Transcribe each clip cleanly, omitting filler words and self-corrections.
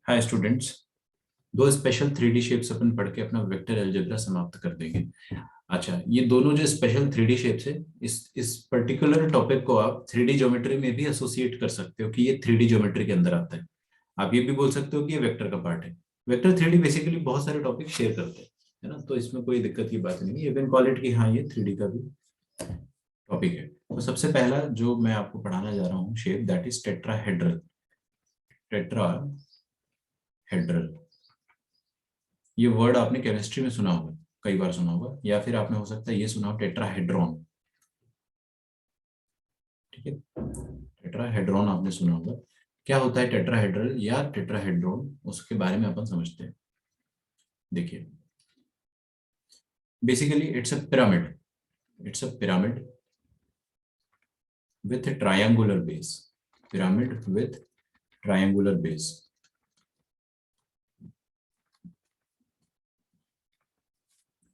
Hi students. दो special three D shapes अपन पढ़ के अपना वेक्टर अलजेब्रा समाप्त कर देंगे। अच्छा, ये दोनों जो स्पेशल थ्री डी शेप्स है, इस पर्टिकुलर टॉपिक को आप थ्री डी ज्योमेट्री में भी एसोसिएट कर सकते हो कि ये थ्री डी ज्योमेट्री के अंदर आता है। आप ये भी बोल सकते हो कि ये वेक्टर का पार्ट है। वेक्टर थ्री डी बेसिकली बहुत सारे टॉपिक शेयर करते हैं, है ना। तो इसमें कोई दिक्कत की बात नहीं है। यू कैन कॉल इट कि हाँ, ये थ्री डी का भी टॉपिक है। तो सबसे पहला जो मैं आपको पढ़ाना जा रहा हूँ shape, that is tetrahedral. Tetrahedral, ये वर्ड आपने केमिस्ट्री में सुना होगा, कई बार सुना होगा, या फिर आपने हो सकता है ये सुना हो टेट्राहेड्रॉन। ठीक है, टेट्राहेड्रॉन आपने सुना होगा। क्या होता है टेट्राहेड्रल या टेट्राहेड्रॉन, उसके बारे में अपन समझते हैं। देखिए, basically it's a pyramid. It's a pyramid with triangular base. Pyramid with triangular base.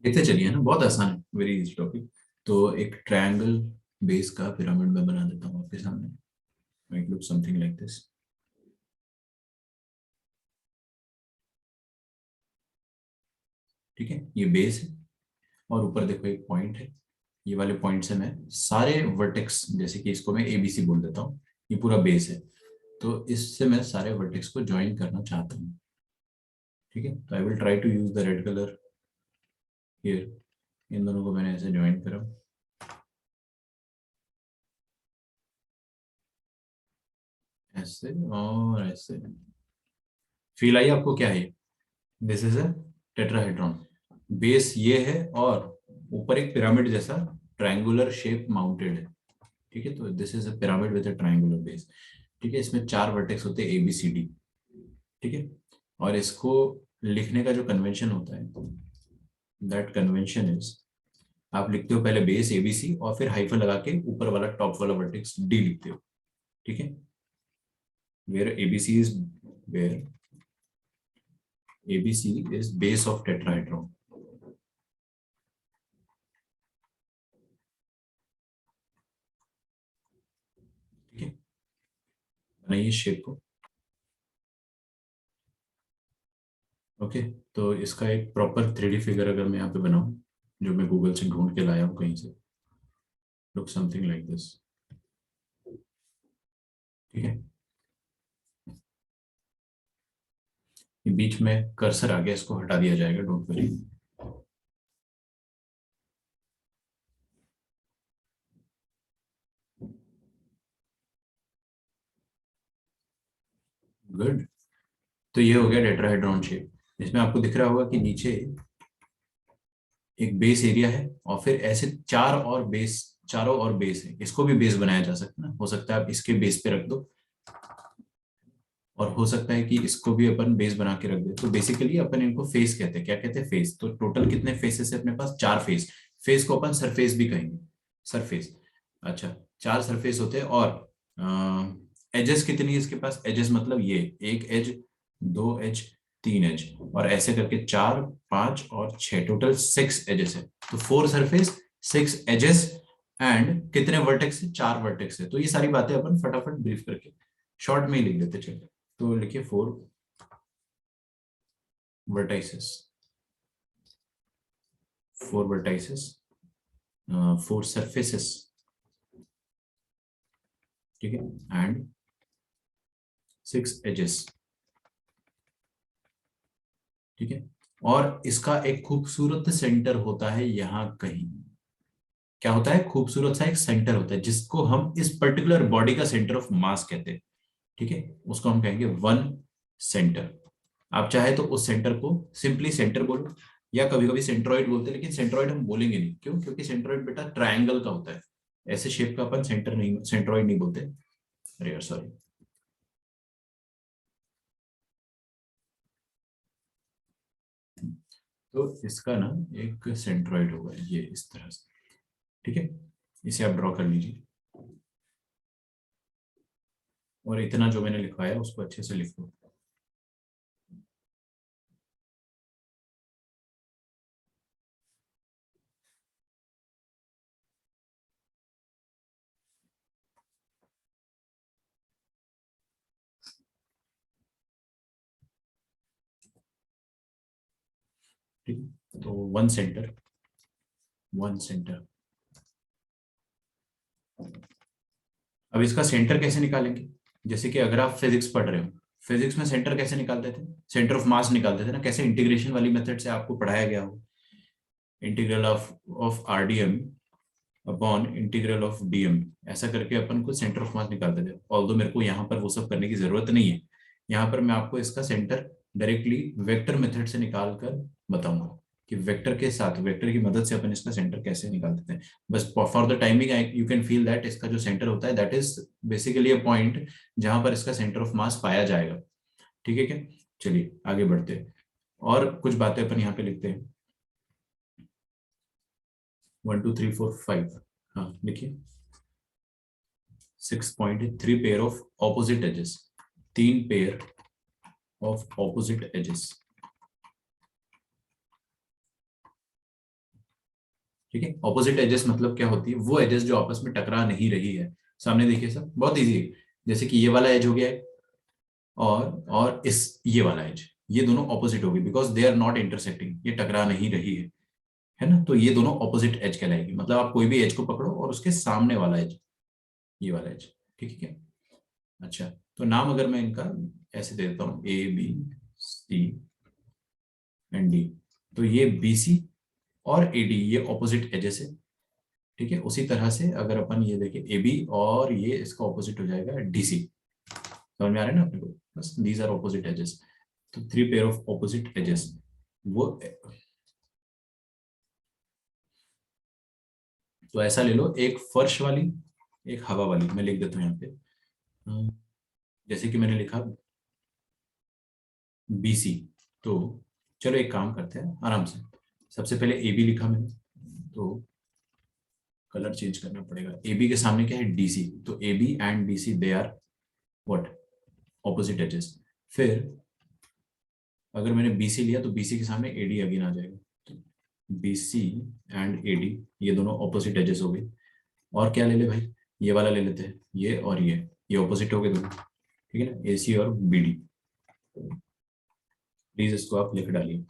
देखते चलिए ना, बहुत आसान है, वेरी इजी टॉपिक। तो एक ट्रायंगल बेस का पिरामिड मैं बना देता हूँ आपके सामने। Might look something like this. ठीक है, ये बेस है और ऊपर देखो एक पॉइंट है। ये वाले पॉइंट से मैं सारे वर्टेक्स, जैसे कि इसको मैं एबीसी बोल देता हूँ, ये पूरा बेस है। तो इससे मैं सारे वर्टेक्स को ज्वाइन करना चाहता हूँ। ठीक है, तो I will try to use the red colour here. इन दोनों को मैंने ऐसे ज्वाइन करा, ऐसे और ऐसे। फील आई आपको क्या है? This is a tetrahedron. Base ये है और ऊपर एक पिरामिड जैसा ट्रायंगुलर शेप माउंटेड है। ठीक है, तो this is a pyramid with a triangular base. ठीक है, इसमें चार वर्टेक्स होते हैं, ए बी सी डी। ठीक है, और इसको लिखने का जो कन्वेंशन होता है, दैट कन्वेंशन इज, आप लिखते हो पहले बेस एबीसी और फिर हाइफन लगा के ऊपर वाला टॉप वाला वर्टेक्स डी लिखते हो। ठीक है, where ABC is, where ABC is base of tetrahedron. ठीक है, बनाइए शेप को। ओके, तो इसका एक प्रॉपर थ्री डी फिगर अगर मैं यहाँ पे बनाऊं, जो मैं गूगल से ढूंढ के लाया हूँ कहीं से, लुक समथिंग लाइक दिस। ठीक है, ये बीच में कर्सर आ गया, इसको हटा दिया जाएगा, डोंट वरी। गुड। तो ये हो गया टेट्राहेड्रॉन शेप। इसमें आपको दिख रहा होगा कि नीचे एक बेस एरिया है और फिर ऐसे चार और बेस, चारों और बेस है। इसको भी बेस बनाया जा सकता है ना, हो सकता है आप इसके बेस पे रख दो, और हो सकता है कि इसको भी अपन बेस बना के रख दे। तो बेसिकली अपन इनको फेस कहते हैं। क्या कहते हैं? फेस। तो टोटल कितने फेसेस है अपने पास? चार फेस। फेस को अपन सरफेस भी कहेंगे, सरफेस। अच्छा, चार सरफेस होते हैं। और एजेस कितनी है इसके पास? एजेस मतलब ये एक एज, दो एज, तीन एज, और ऐसे करके चार, पांच और छह, टोटल सिक्स एजेस है। तो four surface, six edges, and कितने वर्टेक्स है? चार वर्टेक्स है। तो ये सारी बातें अपन फटाफट ब्रीफ करके शॉर्ट में ही लिख देते चलिए। तो लिखिए four vertices, four vertices, four surfaces. ठीक है, एंड सिक्स एजेस। ठीक है, और इसका एक खूबसूरत सेंटर होता है यहाँ कहीं। क्या होता है? खूबसूरत सा एक सेंटर होता है, जिसको हम इस पर्टिकुलर बॉडी का सेंटर ऑफ मास कहते हैं। ठीक है, उसको हम कहेंगे वन सेंटर। आप चाहे तो उस सेंटर को सिंपली सेंटर बोलो, या कभी कभी सेंट्रॉइड बोलते हैं, लेकिन सेंट्रॉइड हम बोलेंगे नहीं। क्यों? क्योंकि सेंट्रॉइड बेटा ट्रायंगल का होता है, ऐसे शेप का अपन सेंटर नहीं, सेंट्रॉइड नहीं बोलते। अरे यार, सॉरी। तो इसका ना एक सेंट्रॉइड होगा ये इस तरह से। ठीक है, इसे आप ड्रॉ कर लीजिए, और इतना जो मैंने लिखवाया उसको अच्छे से लिख लो। ठीक है, तो वन सेंटर, वन सेंटर। अब इसका सेंटर कैसे निकालेंगे? जैसे कि अगर आप फिजिक्स पढ़ रहे हो, फिजिक्स में सेंटर कैसे निकालते थे? सेंटर ऑफ मास निकालते थे ना, कैसे? इंटीग्रेशन वाली मेथड से आपको पढ़ाया गया हो, integral of RDM upon integral of DM, ऐसा करके अपन को सेंटर ऑफ मास निकालते थे। ऑल्दो मेरे को यहाँ पर वो सब करने की जरूरत नहीं है, यहाँ पर मैं आपको इसका सेंटर डायरेक्टली वेक्टर मेथड से निकाल कर बताऊंगा कि वेक्टर के साथ, वेक्टर की मदद से अपन इसका सेंटर कैसे निकालते थे। बस for the timing you can feel that इसका जो सेंटर होता है that is basically a point जहां पर इसका सेंटर ऑफ मास पाया जाएगा। ठीक है क्या? चलिए आगे बढ़ते हैं और कुछ बातें अपन यहाँ पे लिखते हैं। 1 2 3 4 5, हाँ लिखिए। 6.3 pair of opposite edges, 3 pair of opposite edges. ठीक है, ऑपोजिट एजेस मतलब क्या होती है? वो एजेस जो आपस में टकरा नहीं रही है। सामने देखिए सर, बहुत इजी है। जैसे कि ये वाला एज हो गया है और इस ये वाला एज, ये दोनों ऑपोजिट होगी because they are not intersecting, ये टकरा नहीं रही है ना, तो ये दोनों ऑपोजिट एज कहलाएगी। मतलब आप कोई भी एज को पकड़ो और उसके सामने वाला एज, ये वाला एज। ठीक है क्या? अच्छा, तो नाम अगर मैं इनका ऐसे दे देता हूँ A B C and D, तो ये बी सी और ए डी ये ऑपोजिट एजेस है। ठीक है, उसी तरह से अगर अपन ये देखें ए बी और ये इसका ऑपोजिट हो जाएगा डी सी। समझ में आ रहा है ना अपने को? बस दीज आर ऑपोजिट एजेस, तो 3 पेयर ऑफ ऑपोजिट एजेस। वो तो ऐसा ले लो, एक फर्श वाली, एक हवा वाली। मैं लिख देता हूँ यहाँ पे, जैसे कि मैंने लिखा BC। तो चलो एक काम करते हैं आराम से। सबसे पहले AB लिखा मैंने, तो कलर चेंज करना पड़ेगा। AB के सामने क्या है? DC, तो AB and BC they are what? Opposite edges. फिर अगर मैंने BC लिया तो BC के सामने AD अगेन आ जाएगा, तो BC एंड AD ये दोनों ऑपोजिट एजेस हो गए। और क्या ले ले भाई? ये वाला ले लेते हैं, ये और ये ऑपोजिट हो गए दोनों। ठीक है ना, AC और BD। प्लीज इसको आप लिख डालिए।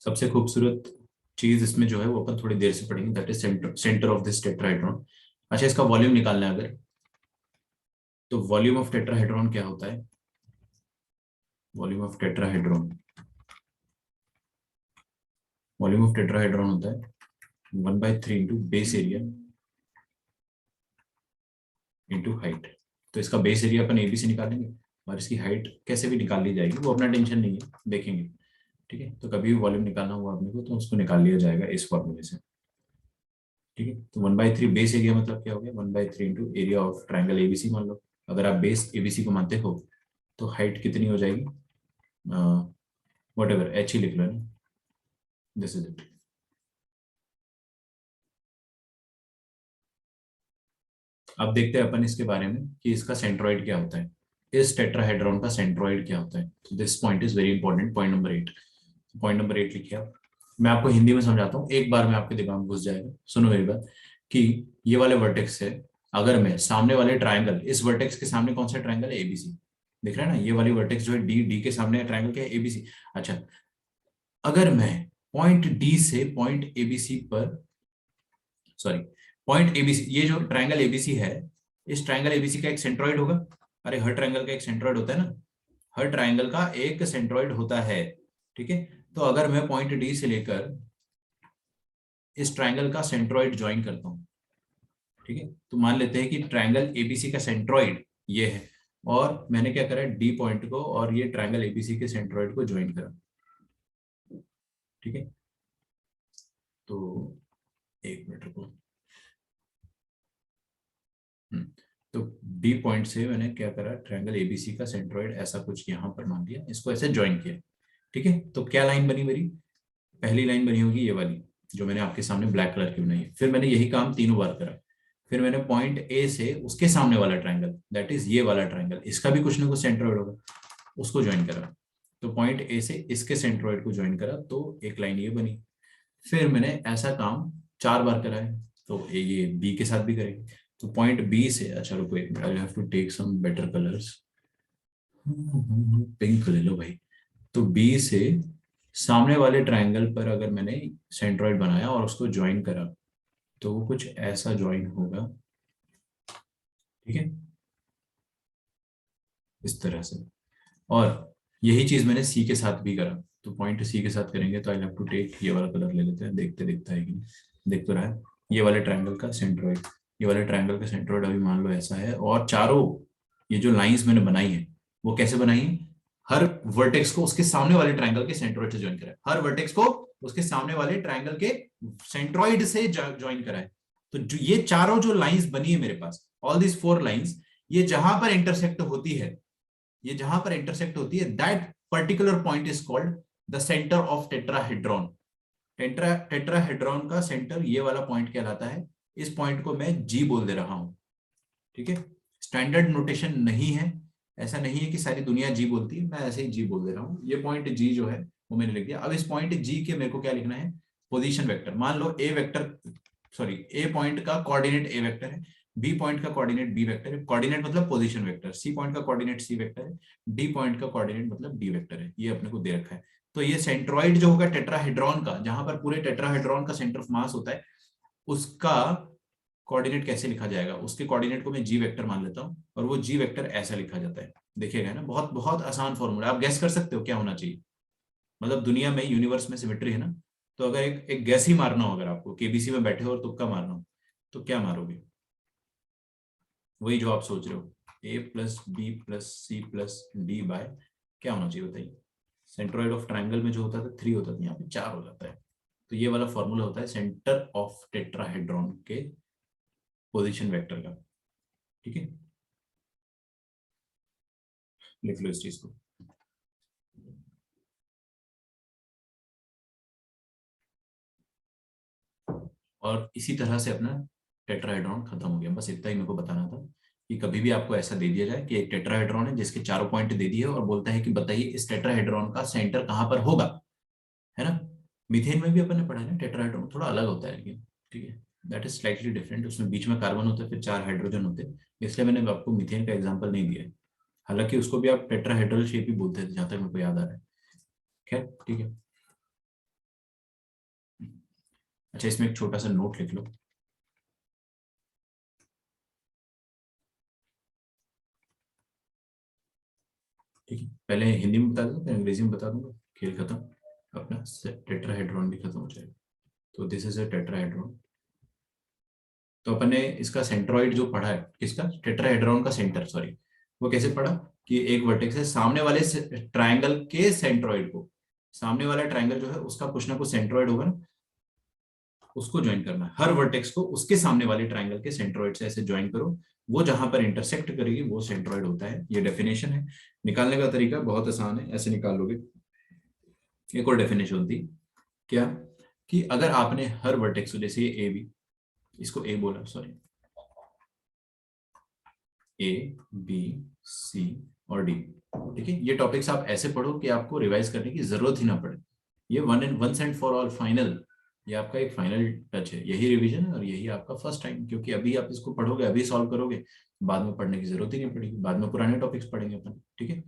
सबसे खूबसूरत चीज इसमें जो है वो अपन थोड़ी देर से पढ़ेंगे, that is centre of this tetrahedron. अच्छा, इसका वॉल्यूम निकालना है अगर, तो वॉल्यूम ऑफ टेट्राहेड्रॉन क्या होता है? Volume of tetrahedron, volume of tetrahedron होता है 1/3 into base area into height. तो इसका बेस एरिया अपन AB से निकालेंगे और इसकी हाइट कैसे भी निकाल ली जाएगी, वो अपना टेंशन नहीं है, देखेंगे। ठीक है, तो कभी भी वॉल्यूम निकालना हुआ अपने को तो उसको निकाल लिया जाएगा इस फॉर्मूले से। ठीक है, तो 1/3 बेस एरिया मतलब क्या हो गया? 1/3 into area of triangle ABC मान लो। अगर आप बेस ABC को मानते हो तो हाइट कितनी हो जाएगी? वट एवर, H ही लिख लो ना, दिस इज इट। अब देखते हैं अपन इसके बारे में कि इसका सेंट्रॉइड क्या होता है, इस टेट्राहेड्रॉन का सेंट्रॉइड क्या होता है। तो this point is very important, point number 8। Point number 8 लिखिए आप। मैं आपको हिंदी में समझाता हूँ, एक बार में आपके दिमाग में घुस जाएगा। सुनो मेरी बात, कि ये वाले वर्टेक्स है, अगर मैं सामने वाले ट्राइंगल, इस वर्टेक्स के सामने कौन सा ट्राइंगल है? ABC। दिख रहा है ना, ये वाली वर्टेक्स जो है D के सामने ट्राइंगल क्या है? ABC। अच्छा, अगर मैं पॉइंट D से पॉइंट ABC पर, सॉरी, पॉइंट ABC, ये जो ट्राइंगल ABC है, इस ट्राइंगल ABC का एक सेंट्रॉइड होगा। अरे हर ट्राइंगल का एक सेंट्रॉइड होता है ना, हर ट्राइंगल का एक सेंट्रॉइड होता है। ठीक है, तो अगर मैं पॉइंट D से लेकर इस ट्राइंगल का सेंट्रॉइड ज्वाइन करता हूं, ठीक है, तो मान लेते हैं कि ट्राइंगल ABC का सेंट्रॉइड ये है, और मैंने क्या करा? D पॉइंट को और ये ट्राइंगल ABC के सेंट्रॉइड को ज्वाइन करा। ठीक है, तो एक मिनट रुको। तो डी पॉइंट से मैंने क्या करा? ट्रायंगल एबीसी का सेंट्रॉइड ऐसा कुछ यहाँ पर मान लिया, इसको ऐसे ज्वाइन किया। ठीक है, तो क्या लाइन बनी मेरी? पहली लाइन बनी होगी ये वाली, जो मैंने आपके सामने ब्लैक कलर की बनाई है। फिर मैंने यही काम तीनों बार करा। फिर मैंने पॉइंट ए से उसके सामने वाला ट्राइंगल, दैट इज ये वाला ट्राइंगल, इसका भी कुछ ना कुछ सेंट्रॉइड होगा, उसको ज्वाइन करा। तो पॉइंट ए से इसके सेंट्रॉइड को ज्वाइन करा, तो एक लाइन ये बनी। फिर मैंने ऐसा काम 4 बार करा है, तो ये बी के साथ भी करेंगे। तो पॉइंट बी से, अच्छा रुको एक minute, I have to take some better colours. Pink ले लो भाई। तो बी से सामने वाले ट्रायंगल पर अगर मैंने सेंट्रोइड बनाया और उसको ज्वाइन करा तो वो कुछ ऐसा ज्वाइन होगा, ठीक है, इस तरह से। और यही चीज मैंने सी के साथ भी करा। तो पॉइंट सी के साथ करेंगे तो आई हैव टू टेक ये वाला कलर ले लेते हैं, देखते देखता है कि नहीं, देख तो रहा है। ये वाले ट्रायंगल का सेंट्रोइड, ये वाले ट्रायंगल का सेंट्रोइड अभी मान लो ऐसा है, और चारों ये जो लाइंस मैंने बनाई है वो कैसे बनाई है, हर वर्टेक्स को उसके सामने वाले ट्रायंगल के सेंट्रोइड से ज्वाइन करा है, हर वर्टेक्स को उसके सामने वाले ट्रायंगल के सेंट्रोइड से ज्वाइन करा है। तो जो ये चारों जो लाइंस बनी है मेरे पास, ऑल दिस फोर लाइंस, ये जहां पर इंटरसेक्ट होती है, ये जहां पर इंटरसेक्ट होती है, that particular point is called the centre of tetrahedron. Tetrahedron का सेंटर ये वाला पॉइंट कहलाता है। इस पॉइंट को मैं जी बोल दे रहा हूं, ठीक है। स्टैंडर्ड नोटेशन नहीं है, ऐसा नहीं है कि सारी दुनिया जी बोलती है, मैं ऐसे ही जी बोल दे रहा हूं। ये पॉइंट जी जो है वो मैंने लिख दिया। अब इस पॉइंट जी के मेरे को क्या लिखना है, पोजीशन वेक्टर। मान लो ए वेक्टर, सॉरी, ए पॉइंट का कोऑर्डिनेट ए वेक्टर है, बी पॉइंट का कोऑर्डिनेट बी वेक्टर है, कोऑर्डिनेट मतलब पोजीशन वेक्टर, सी पॉइंट का कोऑर्डिनेट सी वेक्टर है, डी पॉइंट का कोऑर्डिनेट मतलब डी वेक्टर है, ये अपने को दे रखा है। तो ये सेंट्रोइड जो होगा टेट्राहेड्रॉन का, जहां पर पूरे टेट्राहेड्रॉन का सेंटर ऑफ मास होता है, उसका कोऑर्डिनेट कैसे लिखा जाएगा, उसके कोऑर्डिनेट को मैं जी वेक्टर मान लेता हूं, और वो जी वेक्टर ऐसा लिखा जाता है। देखिएगा ना, बहुत बहुत आसान फॉर्मूला, आप गैस कर सकते हो क्या होना चाहिए। मतलब दुनिया में, यूनिवर्स में सिमेट्री है ना, तो अगर एक गैस ही मारना हो, अगर आपको केबीसी में बैठे हो और तुक्का मारना हो, तो क्या मारोगे, वही जो आप सोच रहे हो, A plus B plus C plus D by, क्या होना चाहिए बताइए। सेंट्रोइड ऑफ ट्राइंगल में जो होता था 3 होता था, यहाँ पे 4 हो जाता है। तो ये वाला फॉर्मूला होता है सेंटर ऑफ टेट्राहेड्रॉन के पोजीशन वेक्टर का, ठीक है। लिख लो इस चीज को। और इसी तरह से अपना टेट्राहेड्रॉन खत्म हो गया। बस इतना ही मेरे को बताना था कि कभी भी आपको ऐसा दे दिया जाए कि एक टेट्राहेड्रॉन है जिसके चारों पॉइंट दे दिए और बोलता है कि बताइए इस टेट्राहेड्रॉन का सेंटर कहां पर होगा, है ना। मीथेन में भी अपन ने पढ़ा है ना, टेट्राहेड्रॉन थोड़ा अलग होता है लेकिन, ठीक है, दैट इज स्लाइटली डिफरेंट। उसमें बीच में कार्बन होता है, फिर 4 हाइड्रोजन होते हैं, इसलिए मैंने आपको मीथेन का एग्जाम्पल नहीं दिया है। हालांकि उसको भी आप टेट्राहेड्रल शेप ही बोलते थे जहां तक मेरे को याद आ रहा है। खैर ठीक है। अच्छा, इसमें एक छोटा सा नोट लिख लो। ठीक है, पहले हिंदी में बता दूंगा फिर अंग्रेजी में बता दूंगा, खेल खत्म, अपना टेट्राहेड्रॉन भी खत्म हो जाएगा। तो दिस इज अ टेट्राहेड्रॉन। तो अपन ने इसका सेंट्रोइड जो पढ़ा है, किसका, टेट्राहेड्रॉन का सेंटर, सॉरी, वो कैसे पढ़ा कि एक वर्टेक्स है, सामने वाले ट्रायंगल के सेंट्रोइड को, सामने वाला ट्रायंगल जो है उसका कुछ ना कुछ सेंट्रोइड होगा ना, उसको ज्वाइन करना है, हर वर्टेक्स को उसके सामने वाले ट्रायंगल के सेंट्रोइड से ऐसे ज्वाइन करो, वो जहां पर इंटरसेक्ट करेगी वो सेंट्रोइड होता है। ये डेफिनेशन है। निकालने का तरीका बहुत आसान है, ऐसे निकाल लोगे। एक और डेफिनेशन होती, क्या, कि अगर आपने हर वर्टेक्स को, जैसे ए बी, इसको ए बोला, सॉरी, ए बी सी और डी, ठीक है। ये टॉपिक्स आप ऐसे पढ़ो कि आपको रिवाइज करने की जरूरत ही ना पड़े। ये one and once and for all final, ये आपका एक फाइनल टच है, यही रिवीजन है और यही आपका फर्स्ट टाइम, क्योंकि अभी आप इसको पढ़ोगे, अभी सॉल्व करोगे, बाद में पढ़ने की जरूरत ही नहीं पड़ेगी, बाद में पुराने टॉपिक्स पढ़ेंगे अपन, ठीक है।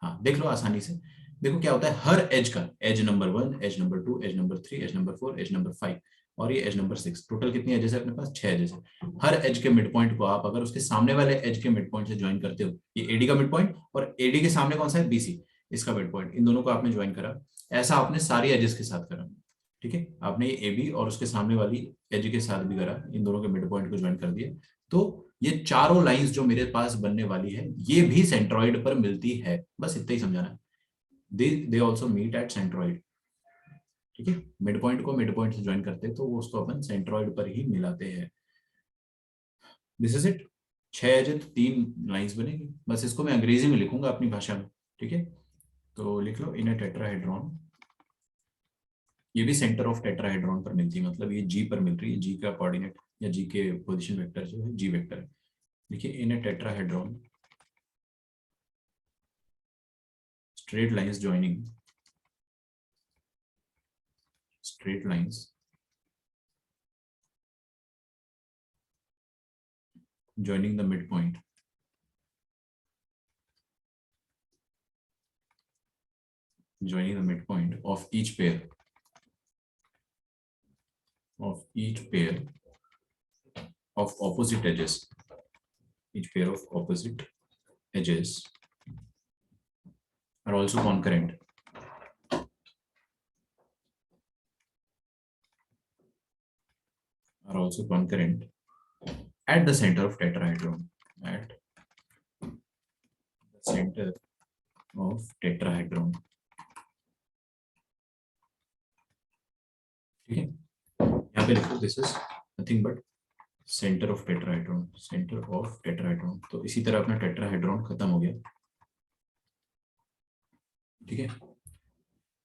हाँ देख लो आसानी से। देखो क्या होता है, हर एज का, edge number 1, edge number 2, edge number 3, edge number 4, edge number 5, और ये एज नंबर 6, टोटल कितनी एजेस है अपने पास, 6 एजेस है। हर एज के मिड पॉइंट को आप अगर उसके सामने वाले एज के मिड पॉइंट से ज्वाइन करते हो, ये एडी का मिड पॉइंट, और एडी के सामने कौन सा है, बीसी, इसका मिड पॉइंट, इन दोनों को आपने ज्वाइन करा, ऐसा आपने सारी एजेस के साथ करा, ठीक है। आपने ये ए बी और उसके सामने वाली एज के साथ भी करा, इन दोनों के मिड पॉइंट को ज्वाइन कर दिया, तो ये चारों लाइंस जो मेरे पास बनने वाली है ये भी सेंट्रॉइड पर मिलती है, बस इतना ही समझाना है। They also meet at centroid, ठीक है। मिड पॉइंट को मिड पॉइंट से ज्वाइन करते हैं तो वो उसको अपन सेंट्रॉइड पर ही मिलाते हैं। This is it. 6 edge, 3 lines बनेगी, बस इसको मैं अंग्रेजी में लिखूंगा अपनी भाषा में, ठीक है। तो लिख लो, इन अ टेट्राहेड्रॉन, ये भी सेंटर ऑफ टेट्राहेड्रॉन पर मिलती है, मतलब ये जी पर मिल रही है, जी का कोऑर्डिनेट या जी के पोजीशन वेक्टर जो है जी वेक्टर है। देखिए, in a tetrahedron, straight lines joining, straight lines joining the midpoint joining the midpoint of each pair of opposite edges. Each pair of opposite edges are also concurrent. At the center of tetrahedron. At the center of tetrahedron. ठीक है, यहाँ पे लिखो this is nothing but centre of tetrahedron. Centre of tetrahedron. तो इसी तरह अपना tetrahedron खत्म हो गया. ठीक है,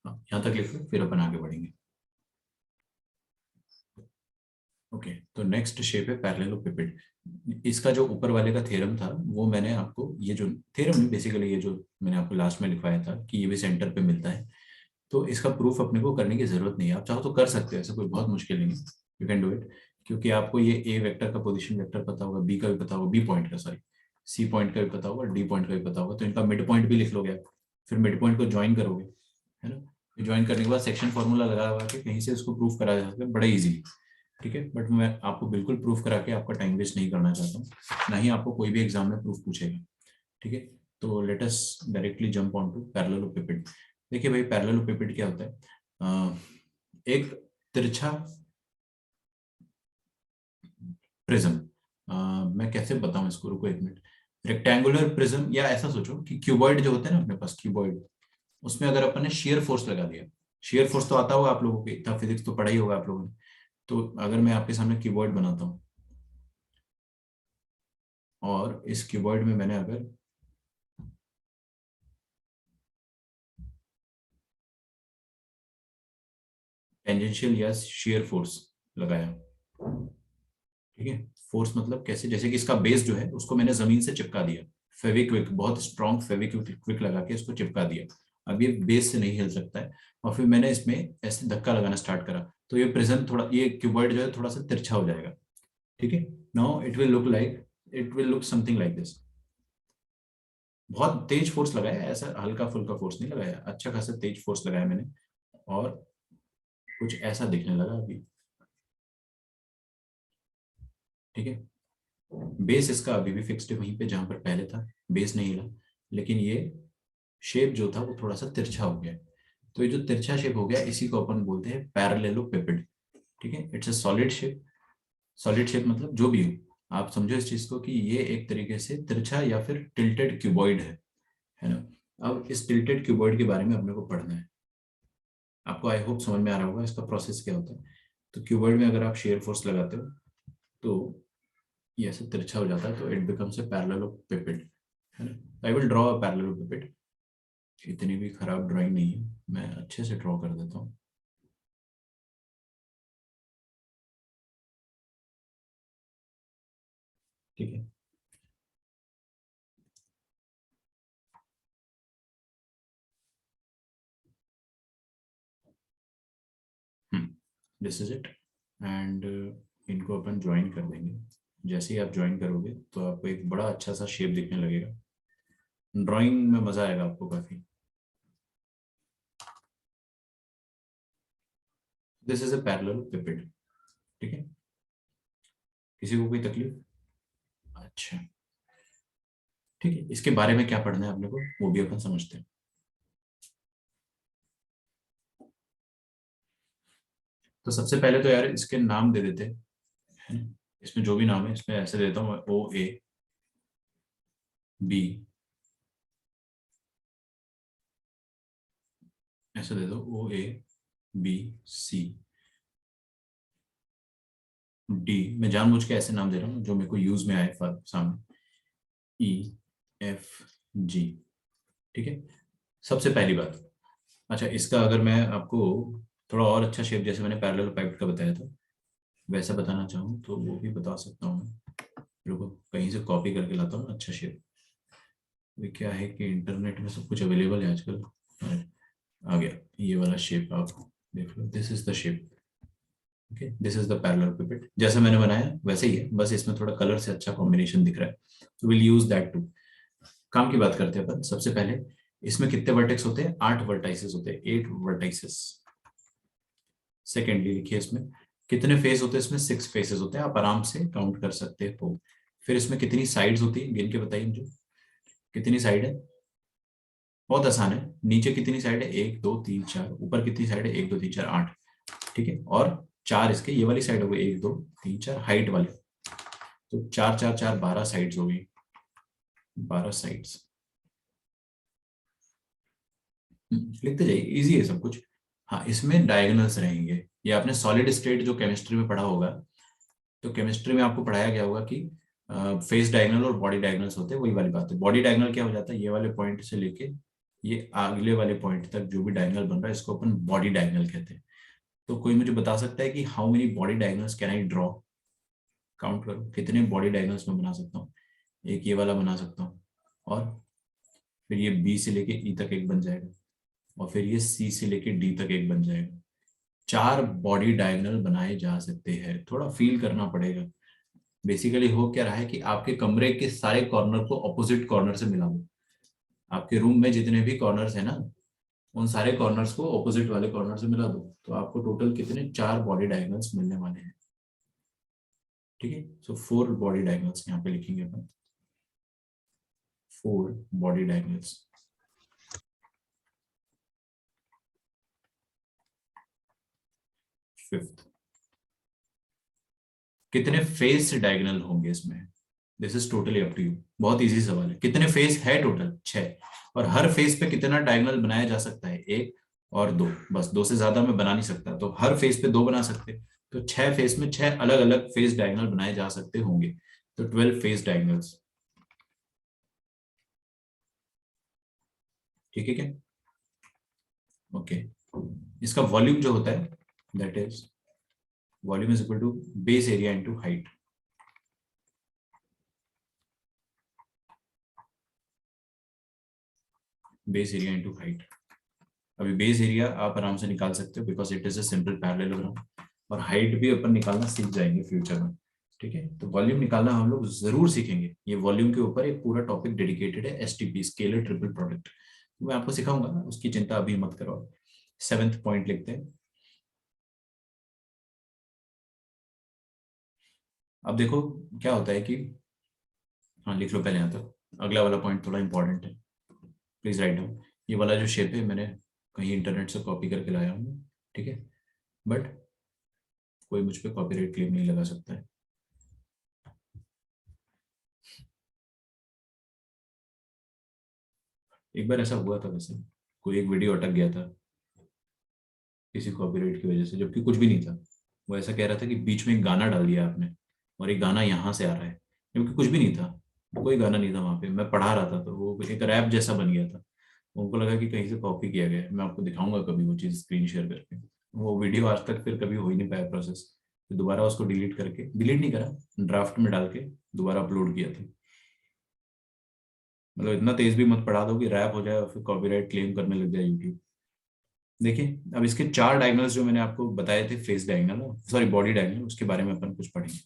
यहाँ तक लिखो, फिर अपन आगे बढ़ेंगे. ओके, तो नेक्स्ट शेप है पैरेललोपिपेड. इसका जो ऊपर वाले का थ्योरम था वो मैंने आपको, ये जो थ्योरम है बेसिकली, ये जो मैंने आपको लास्ट में लिखवाया था कि ये भी सेंटर पे मिलता है, तो इसका प्रूफ अपने को करने की जरूरत नहीं है. आप चाहो तो कर सकते हो, ऐसा कोई बहुत मुश्किल नहीं है. यू कैन डू इट, क्योंकि आपको ये ए वेक्टर का पोजीशन वेक्टर पता होगा, बी का भी पता होगा, बी पॉइंट का सॉरी सी पॉइंट का भी पता होगा, डी पॉइंट का भी पता होगा, तो इनका मिड पॉइंट भी लिख लोगे आप. फिर मिड पॉइंट को ज्वाइन करोगे, है ना. ज्वाइन करने के बाद सेक्शन फॉर्मूला लगा हुआ के कहीं से उसको प्रूफ करा जा सकता है बड़ा इजीली. ठीक है, बट मैं आपको बिल्कुल प्रूफ करा के आपका टाइम वेस्ट नहीं करना चाहता हूँ, ना ही आपको कोई भी एग्जाम में प्रूफ पूछेगा. ठीक है, तो let us directly jump on to parallelepiped. देखिए भाई, पैरेललोपिपेड क्या होता है? एक तिरछा प्रिज्म. मैं कैसे बताऊं इसको, रुको एक मिनट. रेक्टेंगुलर प्रिज्म, या ऐसा सोचो कि क्यूबॉइड जो होता है ना अपने पास, क्यूबॉइड, उसमें अगर अपन ने शेयर फोर्स लगा दिया, शेयर फोर्स तो आता होगा आप लोगों को, इतना फिजिक्स तो पढ़ा ही होगा आप लोगों ने. तो अगर मैं आपके सामने क्यूबॉइड बनाता हूं और इस क्यूबॉइड में मैंने अगर टेंजेंशियल या शेयर फोर्स लगाया, ठीक है, फोर्स मतलब कैसे, जैसे कि इसका बेस जो है उसको मैंने जमीन से चिपका दिया, फेविक्विक, बहुत स्ट्रॉन्ग फेविक्विक लगा के इसको चिपका दिया. अब ये बेस से नहीं हिल सकता है. और फिर मैंने इसमें ऐसे धक्का लगाना स्टार्ट करा, तो ये प्रिज्म थोड़ा, ये क्यूबॉइड जो है थोड़ा सा तिरछा हो जाएगा. ठीक है, now it will look something like this. बहुत तेज फोर्स लगाया, ऐसा हल्का फुल्का फोर्स नहीं लगाया, अच्छा खासा तेज फोर्स लगाया मैंने, और कुछ ऐसा दिखने लगा अभी. ठीक है, बेस इसका अभी भी फिक्स्ड है वहीं पे जहां पर पहले था, बेस नहीं हिला, लेकिन ये शेप जो था वो थोड़ा सा तिरछा हो गया. तो ये जो तिरछा शेप हो गया इसी को अपन बोलते हैं पैरेललोपिपेड. ठीक है, it's a solid shape. Solid shape मतलब जो भी हो, आप समझो इस चीज को कि ये एक तरीके से तिरछा या फिर टिल्टेड क्यूबॉइड है ना. अब इस टिल्टेड क्यूबॉइड के बारे में अपने को पढ़ना है. आपको आई होप समझ में आ रहा होगा इसका प्रोसेस क्या होता है. तो क्यूबॉइड में अगर आप शेयर फोर्स लगाते हो तो ये ऐसे तिरछा हो जाता है, तो इट बिकम्स ए पैरेललोपिपेड, है ना. I will draw a parallelepiped. इतनी भी खराब ड्राइंग नहीं है, मैं अच्छे से ड्रॉ कर देता हूँ. ठीक है, दिस इज इट. एंड इनको अपन ज्वाइन कर देंगे. जैसे ही आप ज्वाइन करोगे तो आपको एक बड़ा अच्छा सा शेप दिखने लगेगा. ड्राइंग में मजा आएगा आपको काफी. This is a parallelepiped. ठीक है, किसी को कोई तकलीफ? अच्छा, ठीक है, इसके बारे में क्या पढ़ना है अपने को वो भी अपन समझते हैं. तो सबसे पहले तो यार इसके नाम दे देते हैं, है ना? इसमें जो भी नाम है इसमें ऐसे देता हूँ, ओ ए बी, ऐसे दे दो, ओ ए बी सी डी. मैं जानबूझ के ऐसे नाम दे रहा हूँ जो मेरे को यूज में आए सामने. E F G. ठीक है, सबसे पहली बात. अच्छा, इसका अगर मैं आपको थोड़ा और अच्छा शेप, जैसे मैंने पैरेललोपिपेड का बताया था, वैसा बताना चाहूँ तो वो भी बता सकता हूँ मैं. रुको कहीं से कॉपी करके लाता हूँ अच्छा शेप. ये क्या है कि इंटरनेट में सब कुछ अवेलेबल है आजकल. आ गया ये वाला शेप, आप देख लो, this is the shape. Okay, this is the parallelepiped. जैसा मैंने बनाया वैसे ही है, बस इसमें थोड़ा कलर से अच्छा कॉम्बिनेशन दिख रहा है, तो विल यूज दैट टू. काम की बात करते हैं अपन सबसे पहले. इसमें कितने वर्टेक्स होते हैं? 8 वर्टाइसेस होते हैं, 8 वर्टाइसेस। सेकेंडली लिखिए इसमें कितने फेस होते हैं? इसमें 6 फेसेस होते हैं, आप आराम से काउंट कर सकते हो। फिर इसमें कितनी साइड्स होती है, गिन के बताइए मुझे, कितनी साइड है? बहुत आसान है, नीचे कितनी साइड है? 1 2 3 4। ऊपर कितनी साइड है? 1 2 3 4 8। ठीक है, और 4 इसके ये वाली साइड हो गई, 1 2 3 4 हाइट वाले, तो 4 4 4 12 साइड्स हो गई, 12 साइड्स। लिखते जाइए, इजी है सब कुछ। हाँ, इसमें डायगोनल्स रहेंगे, ये आपने सॉलिड स्टेट जो केमिस्ट्री में पढ़ा होगा, तो केमिस्ट्री में आपको पढ़ाया गया होगा कि फेस डायगोनल और बॉडी डायगोनल्स होते हैं, वही वाली बात है। बॉडी डायगोनल क्या हो जाता है? ये वाले पॉइंट से लेके ये अगले वाले पॉइंट तक जो भी डायगोनल बन रहा है, इसको अपन बॉडी डायगोनल कहते हैं। तो कोई मुझे बता सकता है कि how many body diagonals can I draw? Count करो कितने बॉडी डायगोनल्स में बना सकता हूँ। एक ये वाला बना सकता हूँ, और फिर ये बी से लेके ई तक एक बन जाएगा, और फिर ये सी से लेके डी तक एक बन जाएगा। 4 बॉडी डायगोनल बनाए जा सकते हैं, थोड़ा फील करना पड़ेगा। बेसिकली हो क्या रहा है कि आपके कमरे के सारे कॉर्नर को ऑपोजिट कॉर्नर से मिला दो। आपके रूम में जितने भी कॉर्नर्स है ना, उन सारे कॉर्नर्स को ऑपोजिट वाले कॉर्नर से मिला दो, तो आपको टोटल कितने? 4 बॉडी डायगोनल्स मिलने वाले हैं। ठीक है, सो 4 बॉडी डायगोनल्स यहाँ पे लिखेंगे अपन, 4 बॉडी डायगोनल्स। फिफ्थ, कितने फेस डायगोनल होंगे इसमें? This is totally up to you, बहुत इजी सवाल है। कितने फेस है? टोटल 6, और हर फेस पे कितना डायगोनल बनाया जा सकता है? 1 और 2, बस 2 से ज्यादा मैं बना नहीं सकता, तो हर फेस पे 2 बना सकते, तो 6 फेस में 6 अलग अलग फेस डायगोनल बनाए जा सकते होंगे, तो 12 फेस डायगोनल्स। ठीक है क्या? ओके, इसका वॉल्यूम जो होता है, that is volume is equal to base area into height. Base area into height. अभी बेस एरिया आप आराम से निकाल सकते हो, because it is a simple parallelogram, और हाइट भी अपन निकालना सीख जाएंगे फ्यूचर में। ठीक है, तो वॉल्यूम निकालना हम लोग जरूर सीखेंगे, ये वॉल्यूम के ऊपर एक पूरा टॉपिक डेडिकेटेड है, एसटीपी, स्केलर ट्रिपल प्रोडक्ट, मैं आपको सिखाऊंगा, उसकी चिंता अभी मत करो। 7th पॉइंट लिखते हैं। अब देखो क्या होता है कि, हाँ लिख लो पहले यहाँ तक, अगला वाला पॉइंट थोड़ा इंपॉर्टेंट है, प्लीज राइट डाउन। ये वाला जो शेप है मैंने कहीं इंटरनेट से कॉपी करके लाया हूँ, ठीक है, बट कोई मुझ पर कॉपीराइट क्लेम नहीं लगा सकता है। एक बार ऐसा हुआ था वैसे, कोई एक वीडियो अटक गया था किसी कॉपीराइट की वजह से, जबकि कुछ भी नहीं था। वो ऐसा कह रहा था कि बीच में एक गाना डाल दिया आपने, और एक गाना यहाँ से आ रहा है, जबकि कुछ भी नहीं था, कोई गाना नहीं था वहां पे, मैं पढ़ा रहा था, तो वो एक रैप जैसा बन गया था। उनको लगा कि कहीं से कॉपी किया गया है, मैं आपको दिखाऊंगा कभी वो चीज़ स्क्रीन शेयर करके। वो वीडियो आज तक फिर कभी हो ही नहीं पाया प्रोसेस, फिर दोबारा उसको डिलीट करके, डिलीट नहीं करा, ड्राफ्ट में डाल के दोबारा अपलोड किया था। मतलब इतना तेज भी मत पढ़ा दो कि रैप हो जाए और फिर कॉपीराइट क्लेम करने लग जाए यूट्यूब। देखिए अब इसके 4 डायगोनल्स जो मैंने आपको बताए थे, face diagonal, sorry body diagonal, उसके बारे में अपन कुछ पढ़ेंगे।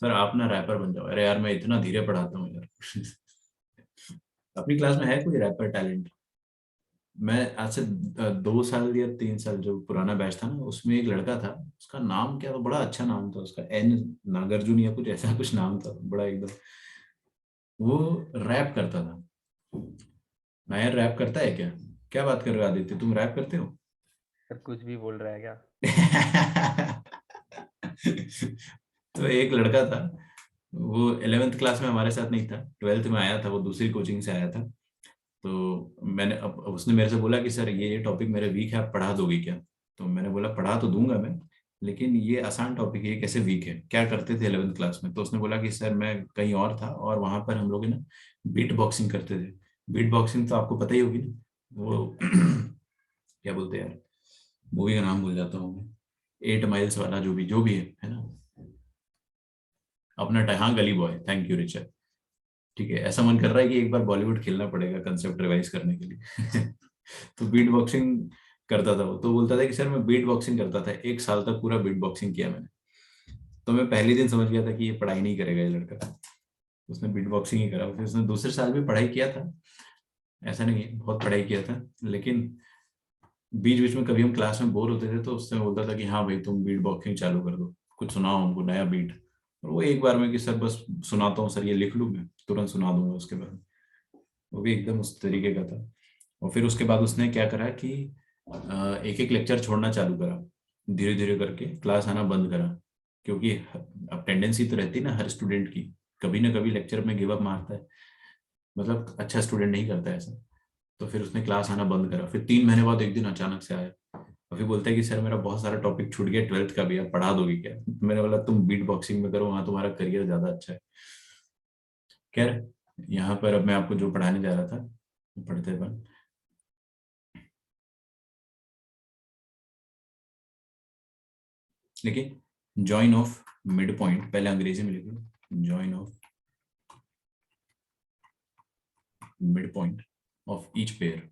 सर आप ना रैपर बन जाओ, अरे यार मैं इतना धीरे पढ़ाता हूँ यार। अपनी क्लास में है कोई रैपर टैलेंट? मैं आज से 2 साल या 3 साल, जो पुराना बैच था ना, उसमें एक लड़का था, उसका नाम क्या था, बड़ा अच्छा नाम था उसका, एन नागार्जुन या कुछ ऐसा कुछ नाम था, बड़ा एकदम, वो रैप करता था। नायर रैप करता है क्या? क्या बात कर रहे हो आदित्य, तुम रैप करते हो? सब कुछ भी बोल रहा है क्या? तो एक लड़का था, वो 11th क्लास में हमारे साथ नहीं था, 12th में आया था, वो दूसरी कोचिंग से आया था। तो मैंने अब उसने मेरे से बोला कि सर ये टॉपिक मेरे वीक है, आप पढ़ा दोगे क्या? तो मैंने बोला पढ़ा तो दूंगा मैं, लेकिन ये आसान टॉपिक है, ये कैसे वीक है? क्या करते थे 11th क्लास में? तो उसने बोला कि सर मैं कहीं और था, और वहां पर हम लोग ना बीट बॉक्सिंग करते थे। बीट बॉक्सिंग तो आपको पता ही होगी ना, वो क्या बोलते हैं यार, मूवी का नाम भूल जाता हूँ मैं, 8 माइल्स वाला, जो भी है ना, अपना हाँ गली बॉय, थैंक यू रिचर्ड। ठीक है, ऐसा मन कर रहा है कि एक बार बॉलीवुड खेलना पड़ेगा कंसेप्ट रिवाइज करने के लिए। तो बीट बॉक्सिंग करता था वो, तो बोलता था कि सर मैं बीट बॉक्सिंग करता था, 1 साल तक पूरा बीट बॉक्सिंग किया मैंने। तो मैं पहले दिन समझ गया था कि ये पढ़ाई नहीं करेगा ये लड़का। उसने बीट बॉक्सिंग ही करा, फिर उसने दूसरे साल भी पढ़ाई किया था, ऐसा नहीं है बहुत पढ़ाई किया था, लेकिन बीच बीच में कभी हम क्लास में बोर होते थे तो उससे बोलता था कि हाँ भाई तुम बीट बॉक्सिंग चालू कर दो, कुछ सुनाओ हमको नया बीट। और वो एक बार में कि सर बस सुनाता हूँ सर, ये लिख लूँ मैं तुरंत सुना दूंगा उसके बाद। वो भी एकदम उस तरीके का था। और फिर उसके बाद उसने क्या करा कि एक एक लेक्चर छोड़ना चालू करा, धीरे धीरे करके क्लास आना बंद करा, क्योंकि अब टेंडेंसी तो रहती है ना हर स्टूडेंट की, कभी ना कभी लेक्चर में गिव अप मारता है, मतलब अच्छा स्टूडेंट नहीं करता है ऐसा। तो फिर उसने क्लास आना बंद करा, फिर 3 महीने बाद एक दिन अचानक से आया, और फिर बोलता है कि सर मेरा बहुत सारा टॉपिक छूट गया 12th का भी, आप पढ़ा दोगे क्या? मैंने बोला तुम बीट बॉक्सिंग में करो, वहां तुम्हारा करियर ज्यादा अच्छा है। खैर, यहाँ पर अब मैं आपको जो पढ़ाने जा रहा था पढ़ते पर, देखिए जॉइन ऑफ मिड पॉइंट, पहले अंग्रेजी में लिख लो, join of mid point of each pair.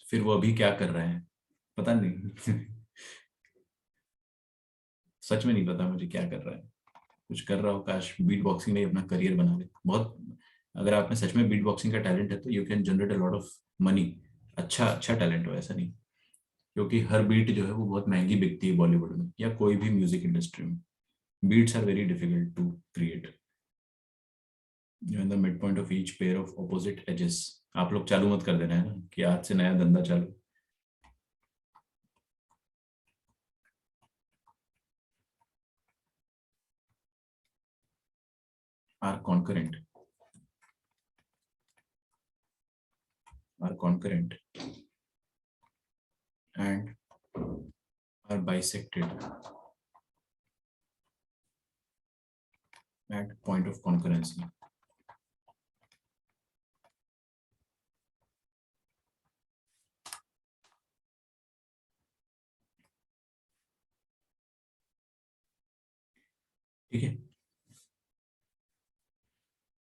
फिर वो अभी क्या कर रहे हैं पता नहीं। सच में नहीं पता मुझे क्या कर रहा है, कुछ कर रहा हो, काश बीट बॉक्सिंग में अपना करियर बना ले बहुत। अगर आप में सच में बीट बॉक्सिंग का टैलेंट है तो you can generate a lot of money. अच्छा अच्छा टैलेंट हो, ऐसा नहीं, क्योंकि हर बीट जो है वो बहुत महंगी बिकती है बॉलीवुड में या कोई भी म्यूजिक इंडस्ट्री में। Beats are very difficult to create. In the mid point of each pair of opposite edges. आप लोग चालू मत कर देना है ना कि आज से नया धंधा चालू। Are concurrent, are concurrent and are bisected at point of concurrency. ठीक है,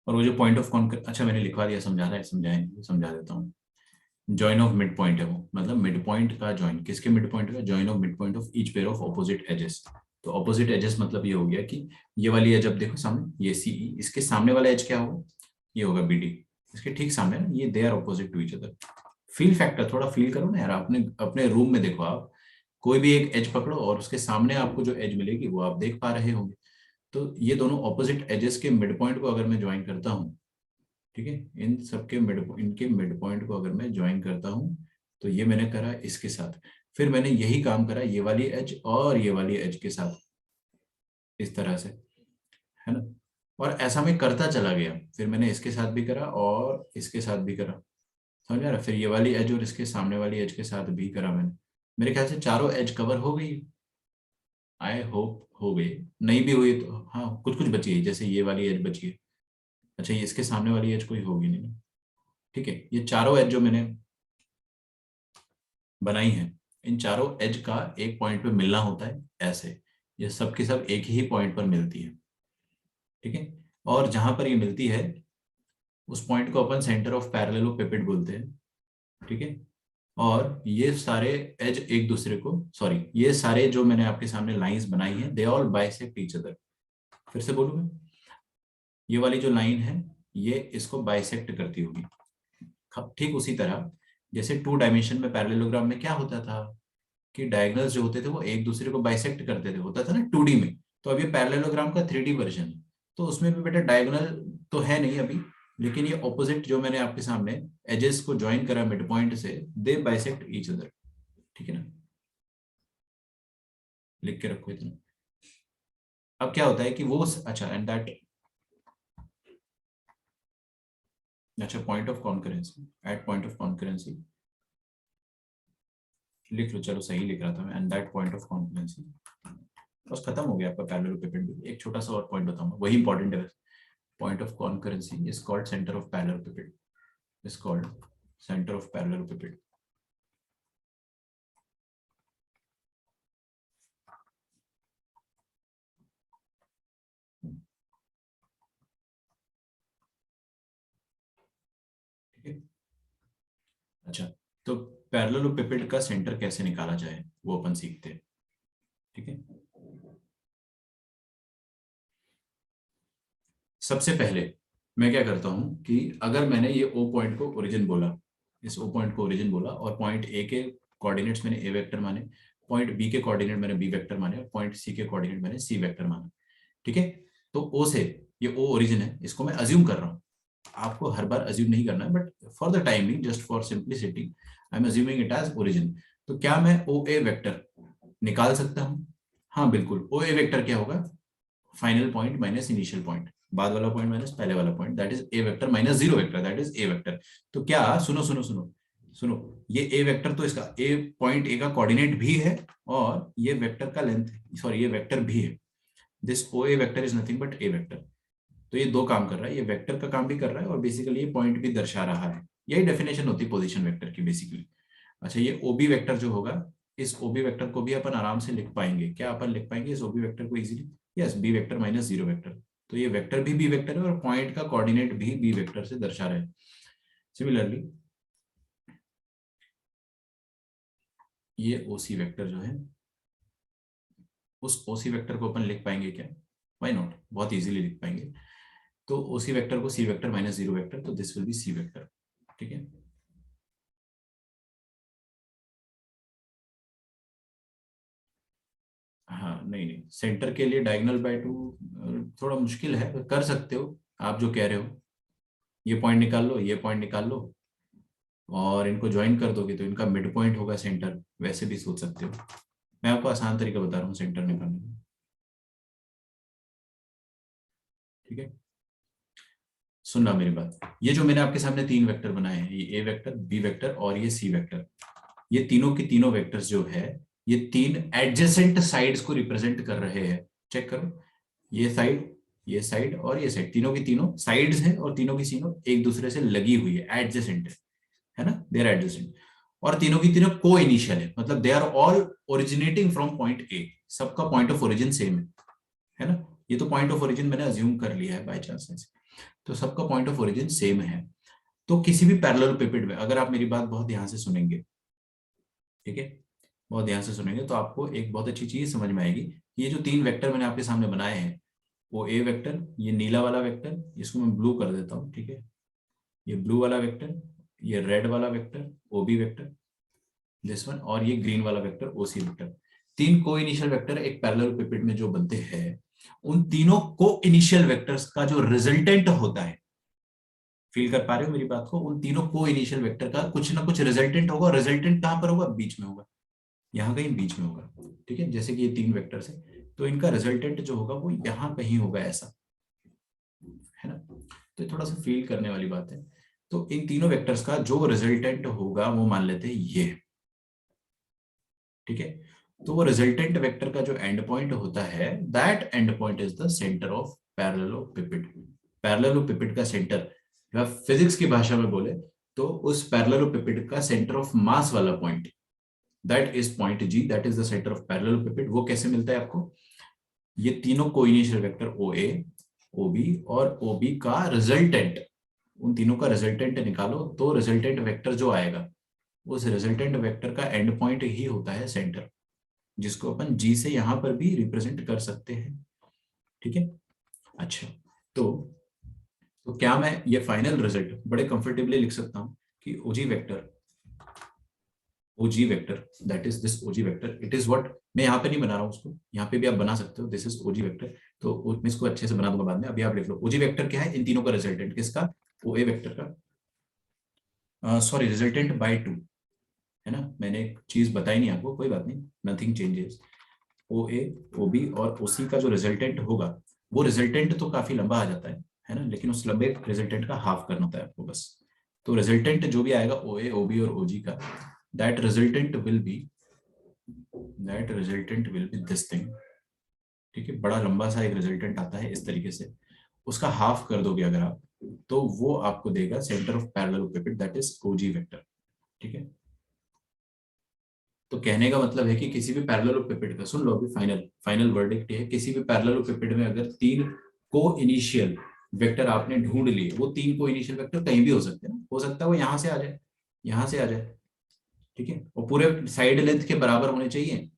और वो जो पॉइंट ऑफ कॉन्कर, अच्छा मैंने लिखवा दिया, समझा रहा है समझाएंगे, समझा देता हूँ। जॉइन ऑफ मिड पॉइंट है वो, मतलब मिड पॉइंट का जॉइन, किसके मिड पॉइंट का? Join of mid point of each pair of opposite edges. तो ऑपोजिट एजेस मतलब ये हो गया कि ये वाली एज, अब देखो सामने ये सी, इसके सामने वाला एज क्या होगा? ये होगा बी डी। इसके ठीक सामने ना, ये they are opposite to each other. Feel factor, थोड़ा फील करो ना यार, अपने अपने रूम में देखो आप, कोई भी एक एज पकड़ो और उसके सामने आपको जो एज मिलेगी वो आप देख पा रहे होंगे। तो ये दोनों ऑपोजिट एजेस के मिड पॉइंट को अगर मैं ज्वाइन करता हूँ, ठीक है, इन सबके मिड, इनके मिड पॉइंट को अगर मैं ज्वाइन करता हूँ, तो ये मैंने करा इसके साथ, फिर मैंने यही काम करा ये वाली एज और ये वाली एज के साथ, इस तरह से, है ना। और ऐसा मैं करता चला गया, फिर मैंने इसके साथ भी करा और इसके साथ भी करा, समझ आ रहा? फिर ये वाली एज और इसके सामने वाली एज के साथ भी करा मैंने। मेरे ख्याल से चारों एज कवर हो गई, आई होप हो गई। नहीं भी हुई तो हाँ कुछ कुछ बची है, जैसे ये वाली एज बची है। अच्छा, ये इसके सामने वाली एज कोई होगी नहीं। ठीक है, ये चारों एज जो मैंने बनाई है, इन चारों एज का एक पॉइंट पे मिलना होता है ऐसे, ये सब की सब एक ही पॉइंट पर मिलती है। ठीक है, और जहां पर ये मिलती है उस पॉइंट को अपन सेंटर ऑफ पैरेललोपिपेड बोलते हैं। ठीक है, और ये सारे एज एक दूसरे को, सॉरी, ये सारे जो मैंने आपके सामने लाइंस बनाई हैं, they all bisect each other. फिर से बोलूं मैं, ये वाली जो लाइन है ये इसको बाइसेक्ट करती होगी। ठीक उसी तरह जैसे 2 डायमेंशन में पैरेललोग्राम में क्या होता था कि डायगोनल्स जो होते थे वो एक दूसरे को बाइसेक्ट करते थे, होता था ना 2D में। तो अभी पैरेललोग्राम का 3D वर्जन है, तो उसमें भी बेटा डायगोनल तो है नहीं अभी, लेकिन ये ऑपोजिट जो मैंने आपके सामने एजेस को ज्वाइन करा मिड पॉइंट से, दे बाइसेक्ट ईच अदर। ठीक है ना, लिख के रखो इतना। अब क्या होता है कि वो, अच्छा एंड दैट, अच्छा point of concurrency, at point of concurrency लिख लो, चलो सही लिख रहा था मैं, and that point of concurrency. बस खत्म हो गया आपका पैरेललोपिपेड भी। एक छोटा सा और पॉइंट बताऊंगा, वही इंपॉर्टेंट है। Point of concurrency is called center of parallelepiped, is called center of parallelepiped. अच्छा, तो पैरेललोपिपेड का सेंटर कैसे निकाला जाए वो अपन सीखते हैं, ठीक है। सबसे पहले मैं क्या करता हूं कि अगर मैंने ये ओ पॉइंट को ओरिजिन बोला, इस ओ पॉइंट को ओरिजिन बोला, और पॉइंट ए के कोऑर्डिनेट्स मैंने ए वेक्टर माने, पॉइंट बी के कोऑर्डिनेट मैंने बी वेक्टर माने, और पॉइंट सी के कोऑर्डिनेट मैंने सी वेक्टर माना, ठीक है। तो ओ से, ये ओ ओरिजिन है, इसको मैं अज्यूम कर रहा हूँ। आपको हर बार अज्यूम नहीं करना है, but for the timing, just for simplicity, I am assuming it as origin. तो क्या मैं ओ ए वेक्टर निकाल सकता हूँ? हाँ बिल्कुल, ओ ए वेक्टर क्या होगा? Final point minus initial point, बाद वाला पॉइंट माइनस पहले वाला point, that is a vector minus zero vector, that is a vector. तो क्या, सुनो सुनो सुनो सुनो, ये ए वेक्टर तो इसका ए पॉइंट ए का कोऑर्डिनेट भी है, और ये वेक्टर का लेंथ, सॉरी ये वेक्टर भी है। This O A vector is nothing but A vector. तो ये दो काम कर रहा है, ये वेक्टर का काम भी कर रहा है और बेसिकली ये पॉइंट भी दर्शा रहा है। यही डेफिनेशन होती है पोजीशन वेक्टर की बेसिकली। अच्छा, ये ओबी वेक्टर जो होगा, इस ओबी वेक्टर को भी अपन आराम से लिख पाएंगे। क्या अपन लिख पाएंगे इस ओबी वेक्टर को easily? Yes, B vector minus zero vector. तो ये वेक्टर भी बी वेक्टर है और पॉइंट का कोऑर्डिनेट भी बी वेक्टर से दर्शा रहे। सिमिलरली ये ओसी वेक्टर जो है, उस ओसी वेक्टर को अपन लिख पाएंगे क्या? व्हाई नॉट, बहुत इजीली लिख पाएंगे। तो ओसी वेक्टर को C vector minus zero vector, तो this will be C vector, ठीक है। हाँ नहीं नहीं, सेंटर के लिए डायगोनल बाय टू थोड़ा मुश्किल है, कर सकते हो आप जो कह रहे हो। ये पॉइंट निकाल लो, ये पॉइंट निकाल लो, और इनको ज्वाइन कर दोगे तो इनका मिड पॉइंट होगा सेंटर, वैसे भी सोच सकते हो। मैं आपको आसान तरीका बता रहा हूँ सेंटर निकालने का, ठीक है। सुनना मेरी बात, ये जो मैंने आपके सामने तीन वेक्टर बनाए हैं, ये ए वेक्टर, बी वेक्टर और ये सी वेक्टर, ये तीनों की तीनों वेक्टर्स जो है, ये तीन एडजेसेंट साइड्स को रिप्रेजेंट कर रहे हैं। चेक करो, ये साइड, ये साइड और ये साइड, तीनों की तीनों साइड्स हैं और तीनों की तीनों एक दूसरे से लगी हुई है, एडजेसेंट है ना, दे आर एडजेसेंट। और तीनों की तीनों को इनिशियल है, मतलब they are all originating from point A, सबका पॉइंट ऑफ ओरिजिन सेम है ना। ये तो पॉइंट ऑफ ओरिजिन मैंने अज्यूम कर लिया है बाय चांस, तो सबका पॉइंट ऑफ ओरिजिन सेम है। तो किसी भी पैरेललोपिपेड में, अगर आप मेरी बात बहुत ध्यान से सुनेंगे, ठीक है, बहुत ध्यान से सुनेंगे, तो आपको एक बहुत अच्छी चीज समझ में आएगी। ये जो तीन वेक्टर मैंने आपके सामने बनाए हैं, वो ए वेक्टर, ये नीला वाला वेक्टर, इसको मैं ब्लू कर देता हूँ, ठीक है, ये ब्लू वाला वेक्टर, ये रेड वाला vector OB vector, this one, और ये ग्रीन वाला वेक्टर ओसी वेक्टर। तीन को इनिशियल वेक्टर एक पैरेललोपिपेड में जो बनते हैं, उन तीनों को इनिशियल वेक्टर्स का जो रिजल्टेंट होता है, फील कर पा रहे हो मेरी बात को, उन तीनों को इनिशियल वेक्टर का कुछ ना कुछ रिजल्टेंट होगा। रिजल्टेंट कहां पर होगा? बीच में होगा, यहाँ कहीं बीच में होगा, ठीक है। जैसे कि ये तीन वेक्टर्स है, तो इनका रिजल्टेंट जो होगा वो यहाँ कहीं होगा, ऐसा है ना। तो थोड़ा सा फील करने वाली बात है। तो इन तीनों वेक्टर्स का जो रिजल्टेंट होगा वो मान लेते हैं ये, ठीक है। तो वो रिजल्टेंट वेक्टर का जो एंड पॉइंट होता है, that end point is the centre of parallelepiped. Parallelepiped का सेंटर, या फिजिक्स की भाषा में बोले तो उस पैरेललोपिपेड का सेंटर ऑफ मास वाला point, that is point G, that is the centre of parallelepiped. वो कैसे मिलता है आपको? ये तीनों कोइनिशियल वेक्टर ओ ए, ओ बी और ओ बी का रिजल्टेंट, उन तीनों का रिजल्टेंट निकालो, तो रिजल्टेंट वेक्टर जो आएगा, उस रिजल्टेंट वेक्टर का एंड पॉइंट ही होता है सेंटर, जिसको अपन जी से यहां पर भी रिप्रेजेंट कर सकते हैं, ठीक है। अच्छा, तो क्या मैं ये फाइनल रिजल्ट बड़े कंफर्टेबली लिख सकता हूं कि OG vector, OG vector, that is this OG vector, it is what, मैं यहाँ पे नहीं बना रहा हूँ उसको, यहाँ पे भी आप बना सकते हो, दिस इज ओजी वेक्टर। तो मैं इसको अच्छे से बना दूंगा बाद में, अभी आप लिख लो ओजी वेक्टर क्या है, इन तीनों का रिजल्टेंट, किसका? ओ ए वेक्टर का, सॉरी रिजल्टेंट बाय टू, है ना। मैंने एक चीज बताई नहीं आपको, कोई बात नहीं, नथिंग चेंजेस। ओ ए, ओ बी और ओ सी का जो रिजल्टेंट होगा, वो रिजल्टेंट तो काफी लंबा आ जाता है ना, लेकिन उस लंबे रिजल्टेंट का हाफ करना होता है आपको बस। तो रिजल्टेंट जो भी आएगा ओ ए, ओ बी और ओ जी का, that resultant will be, that resultant will be this thing, ठीक है। बड़ा लंबा सा एक रिजल्टेंट आता है इस तरीके से, उसका हाफ कर दोगे अगर आप, तो वो आपको देगा centre of parallelepiped, that is OG vector, ठीक है। तो कहने का मतलब है कि किसी भी पैरेललोपिपेड का, सुन लो अभी फाइनल फाइनल वर्डिक्ट है, किसी भी पैरेललोपिपेड में अगर तीन को इनिशियल वेक्टर आपने ढूंढ लिए, वो तीन को इनिशियल वेक्टर कहीं भी हो सकते हैं ना, हो सकता है वो यहां से आ जाए, यहां से आ जाए, ठीक है। और पूरे साइड लेंथ के बराबर होने चाहिए।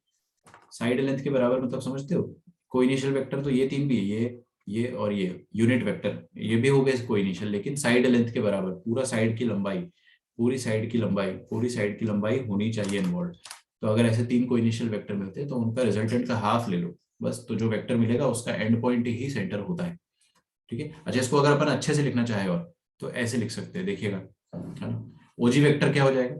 साइड लेंथ के बराबर मतलब समझते हो, कोइनिशियल वेक्टर तो ये तीन भी है, ये और ये यूनिट वेक्टर, ये भी हो गए कोइनिशियल, लेकिन साइड लेंथ के बराबर पूरा साइड की लंबाई, पूरी साइड की लंबाई होनी चाहिए इन्वॉल्व। तो अगर ऐसे तीन कोइनिशियल वेक्टर मिलते हैं तो उनका रिजल्टेंट का हाफ ले लो बस, तो जो वेक्टर मिलेगा उसका एंड पॉइंट ही सेंटर होता है, ठीक है। अच्छा, इसको अगर अपन अच्छे से लिखना चाहे और तो ऐसे लिख सकते हैं, देखिएगा, है ना। ओजी वेक्टर क्या हो जाएगा,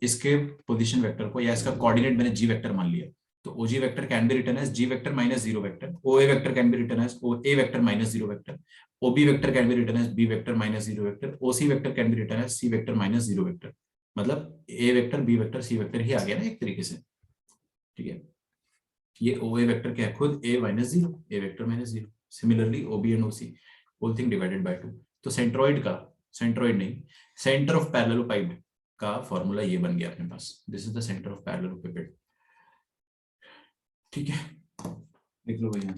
इसके पोजीशन वेक्टर को या इसका कोऑर्डिनेट मैंने जी वेक्टर मान लिया, तो OG vector can be written as G vector minus zero vector, OA vector can be written as O A vector minus zero vector, OB vector can be written as B vector minus zero vector, OC vector can be written as C vector minus zero vector. मतलब A vector B vector C vector ही आ गया ना एक तरीके से, ठीक है। ये ओ ए वेक्टर क्या है, खुद A minus zero, A vector minus zero. Similarly O B and O C, whole thing divided by two. तो सेंट्रॉइड का, सेंट्रॉइड नहीं, सेंटर ऑफ पैरेललोपाइड का फॉर्मूला ये बन गया अपने पास, this is the centre of parallelepiped, ठीक है। लिख लो भैया।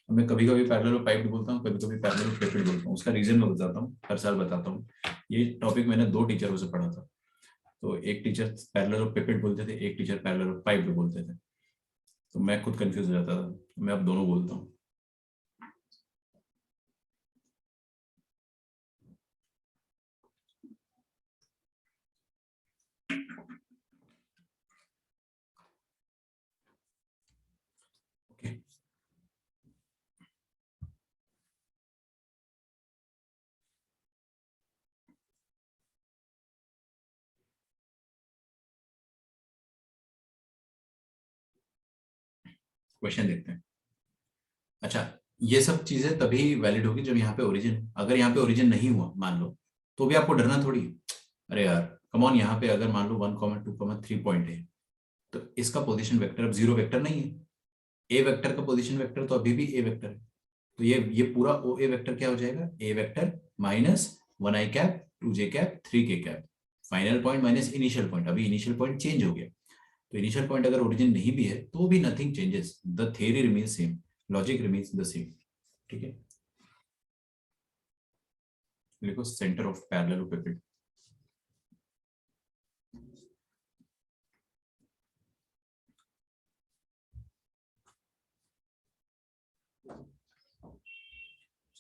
मैं कभी कभी पैरेललोपाइड बोलता हूँ, कभी कभी पैरेललोपाइड बोलता हूँ, उसका रीजन मैं बताता हूँ, हर साल बताता हूँ। ये टॉपिक मैंने दो टीचरों से पढ़ा था, तो एक टीचर पैरेललोपाइड बोलते थे, एक टीचर पैरेललोपाइड बोलते थे, तो मैं खुद कंफ्यूज हो जाता था, मैं अब दोनों बोलता हूँ। ओके, क्वेश्चन देखते हैं। अच्छा, ये सब चीजें तभी वैलिड होगी जब यहाँ पे ओरिजिन, अगर यहाँ पे ओरिजिन नहीं हुआ मान लो, तो भी आपको डरना थोड़ी है। अरे यार कम ऑन, यहाँ पे अगर मान लो 1,2,3 पॉइंट है, तो इसका पोजीशन वेक्टर अब जीरो वेक्टर नहीं है, ए वेक्टर का पोजीशन वेक्टर तो अभी भी ए वेक्टर है, तो ये पूरा ओ ए वेक्टर क्या हो जाएगा, A vector minus 1 i cap 2 j cap 3 k cap, final point minus initial point, अभी इनिशियल पॉइंट चेंज हो गया, तो इनिशियल पॉइंट अगर ओरिजिन नहीं भी है तो भी nothing changes, the theory remains same, logic remains the same, ठीक है। देखो centre of parallelepiped,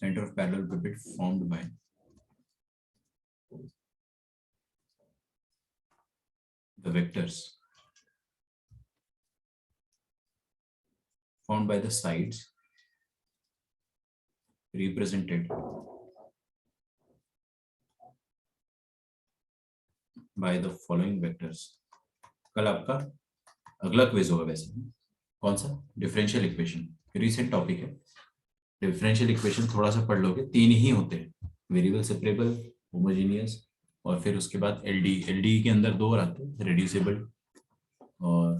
center of parallelepiped formed by the vectors formed by the sides represented by the following vectors। कल आपका अगला क्विज होगा वैसे, कौन सा, डिफरेंशियल इक्वेशन, रीसेंट टॉपिक है। डिफरेंशियल इक्वेशन थोड़ा सा पढ़ लोगे, तीन ही होते हैं, वेरिएबल सेपरेबल, होमोजेनियस, और फिर उसके बाद एलडी, एलडी के अंदर दो और आते हैं, रेड्यूसिबल और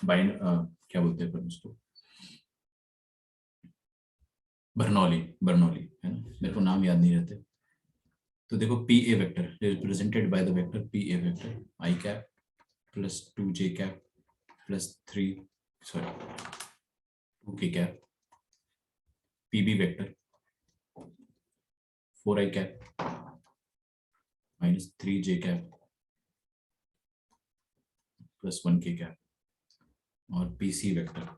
बाइंड, क्या बोलते हैं उसको, बर्नौली, बर्नौली है ना, मेरे को नाम याद नहीं रहते। तो देखो P A vector represented by the vector P A vector I cap plus 2 j cap plus 2 k cap, P B vector 4 i cap minus 3 j cap plus 1 k cap, और P C vector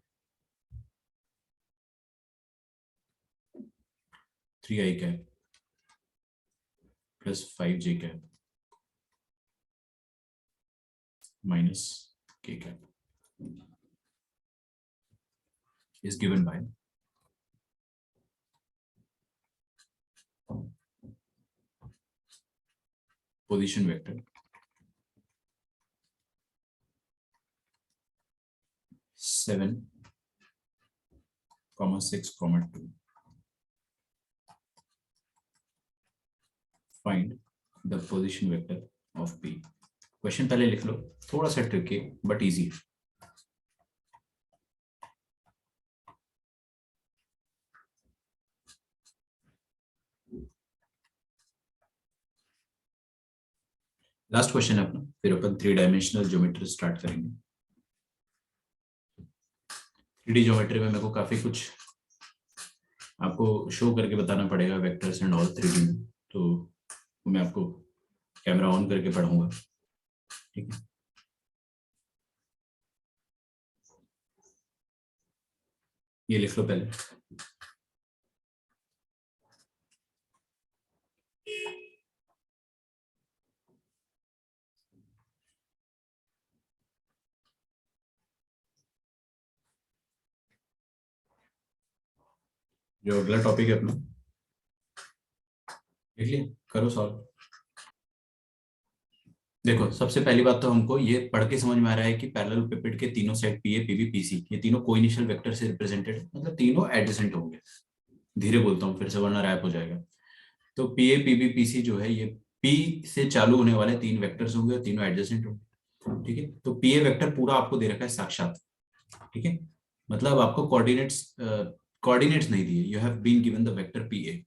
3 i cap plus 5 j cap minus k cap is given by position vector 7, 6, 2. Find the position vector of P। Question पहले लिख लो, थोड़ा सा tricky but easy है। Last question है अपना, फिर अपन 3 dimensional geometry start करेंगे। 3D geometry में मेरे को काफी कुछ आपको शो करके बताना पड़ेगा, वेक्टर्स एंड ऑल 3D में, तो मैं आपको कैमरा ऑन करके पढ़ूंगा, ठीक है। ये लिख लो पहले। जो अगला टॉपिक है अपना, लिख लिया, करो सॉल्व। देखो सबसे पहली बात तो हमको ये पढ़ के समझ में आ रहा है कि पैरेललेलोपिपेड के तीनों साइड पीए पीबी पीसी ये तीनों कोइनिशियल वेक्टर से रिप्रेजेंटेड, मतलब तीनों एडजेसेंट होंगे। धीरे बोलता हूँ फिर से वरना रैप हो जाएगा। तो पीए पीबी पीसी जो है ये पी से चालू होने वाले तीन वेक्टर्स होंगे और तीनों एडजेसेंट होंगे, ठीक है। तो पीए वेक्टर पूरा आपको दे रखा है साक्षात, ठीक है। मतलब आपको कोऑर्डिनेट्स नहीं दिए, you have been given the vector PA.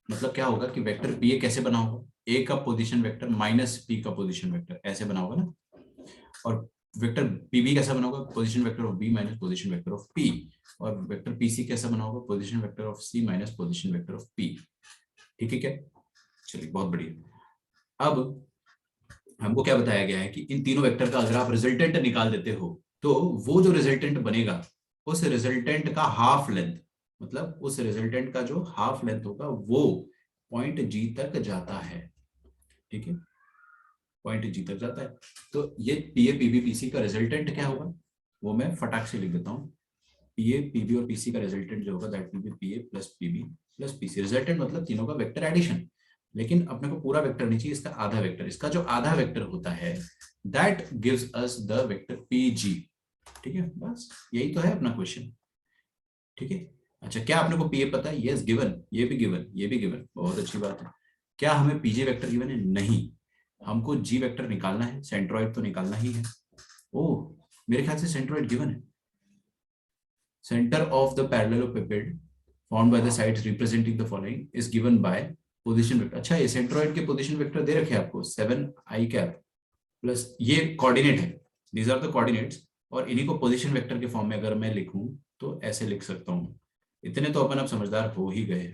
मतलब क्या होगा कि वेक्टर पीए कैसे बना होगा, ए का पोजीशन वेक्टर माइनस पी का पोजीशन वेक्टर ऐसे बना होगा ना। और वेक्टर पीबी कैसा बना होगा, position vector of B minus position vector of P. और वेक्टर पीसी कैसा बना होगा, position vector of C minus position vector of P, ठीक है क्या। चलिए बहुत बढ़िया। अब हमको क्या बताया गया है कि इन तीनों वेक्टर का अगर आप रिजल्टेंट निकाल देते हो तो वो जो रिजल्टेंट बनेगा उस रिजल्टेंट का हाफ लेंथ, मतलब उस रिजल्टेंट का जो हाफ लेंथ होगा वो पॉइंट जी तक जाता है, ठीक है। पॉइंट जी तक जाता है। तो ये पीए पीबी पीसी का रिजल्टेंट क्या होगा वो मैं फटाक से लिख देता हूँ। पीए पीबी और पीसी का रिजल्टेंट जो होगा that will be PA plus PB plus PC. Resultant मतलब तीनों का वेक्टर एडिशन, लेकिन अपने को पूरा वेक्टर नहीं चाहिए, इसका आधा वेक्टर। इसका जो आधा वेक्टर होता है that gives us the vector PG, ठीक है। बस यही तो है अपना क्वेश्चन, ठीक है। अच्छा क्या आपने को पीए पता है, यस गिवन, ये भी गिवन, ये भी गिवन, बहुत अच्छी बात है। क्या हमें पीजे वेक्टर गिवन है, नहीं। हमको जी वेक्टर निकालना है, सेंट्रोइड तो निकालना ही है। ओह मेरे ख्याल से सेंट्रोइड गिवन है। Center of the parallelepiped found by the sides representing the following is given by position vector। अच्छा ये सेंट्रोइड के पोजीशन वेक्टर दे रखे हैं आपको 7 आई कैप प्लस ये कोऑर्डिनेट है, दीज आर द कोऑर्डिनेट्स। और इन्हीं को पोजीशन वेक्टर के फॉर्म में अगर मैं लिखूं तो ऐसे लिख सकता हूं। इतने तो अपन अब समझदार हो ही गए,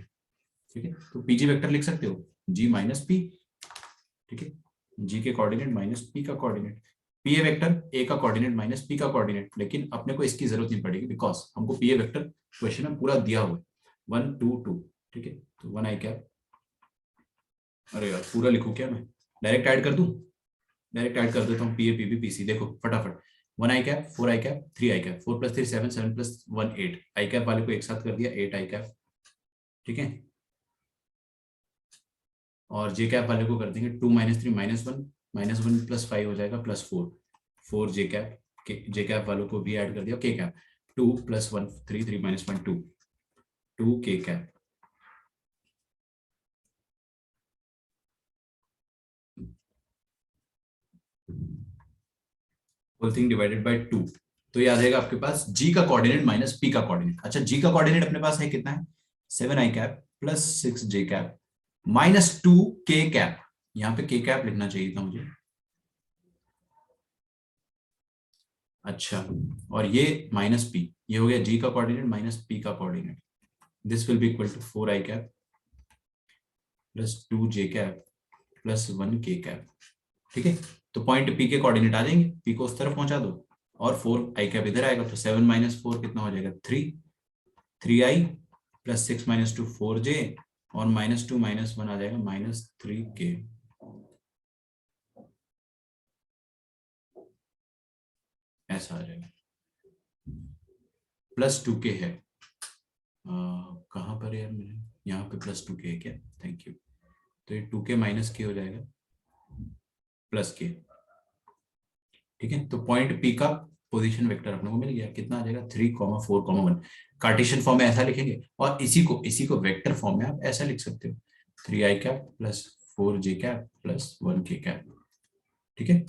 ठीक है। तो पीजी वेक्टर लिख सकते हो जी माइनस पी, ठीक है। जी के कोऑर्डिनेट माइनस पी का कोऑर्डिनेट, पीए वेक्टर ए का कोऑर्डिनेट माइनस पी का कोऑर्डिनेट। लेकिन अपने को इसकी जरूरत नहीं पड़ेगी बिकॉज हमको पीए वेक्टर क्वेश्चन में पूरा दिया हुआ है 1 2 2, ठीक है। तो 1 आई कैप, अरे यार पूरा लिखूं क्या मैं, डायरेक्ट ऐड कर दूं, डायरेक्ट ऐड कर देता हूँ पीए पीबी पीसी। देखो फटाफट 1 आई cap 4 i cap 3 I cap 4 plus 3 7 7 plus 1 8 I cap वाले को एक साथ कर दिया 8 आई कैप, ठीक है। और जे कैप वाले को कर देंगे 2 माइनस 3 माइनस वन प्लस 5 हो जाएगा प्लस 4 4 जे कैप, जे कैप वालों को भी ऐड कर दिया, के cap 2 plus 1 3 3 minus 1 2 2 k cap, whole thing divided by 2। तो ये आ जाएगा आपके पास जी का कोऑर्डिनेट माइनस पी का कोऑर्डिनेट। अच्छा जी का कोऑर्डिनेट अपने पास है कितना है 7 आई कैप प्लस 6 जे कैप माइनस 2 के कैप। यहाँ पे के कैप लिखना चाहिए था मुझे, अच्छा। और ये माइनस पी, ये हो गया जी का कोऑर्डिनेट माइनस पी का coordinate. This will be equal to 4 i cap plus 2 j cap plus 1 k cap, ठीक है। तो पॉइंट पी के कोऑर्डिनेट आ जाएंगे, पी को उस तरफ पहुंचा दो और 4 आई कैप इधर आएगा। तो 7 माइनस 4 कितना हो जाएगा 3, 3 आई प्लस 6 माइनस 2 4 जे और माइनस 2 माइनस 1 आ जाएगा माइनस 3 के। ऐसा आ जाएगा, प्लस 2 के है कहाँ पर यार मेरे, यहाँ पे प्लस 2 के है क्या, थैंक यू। तो ये 2 के माइनस के हो जाएगा प्लस के, ठीक है। तो पॉइंट पी का पोजीशन वेक्टर अपने को मिल गया, कितना आ जाएगा 3, 4, 1। कार्टेशियन फॉर्म में ऐसा लिखेंगे और इसी को वेक्टर फॉर्म में आप ऐसा लिख सकते हो 3 आई कैप प्लस 4 जे कैप प्लस 1 के कैप, ठीक है।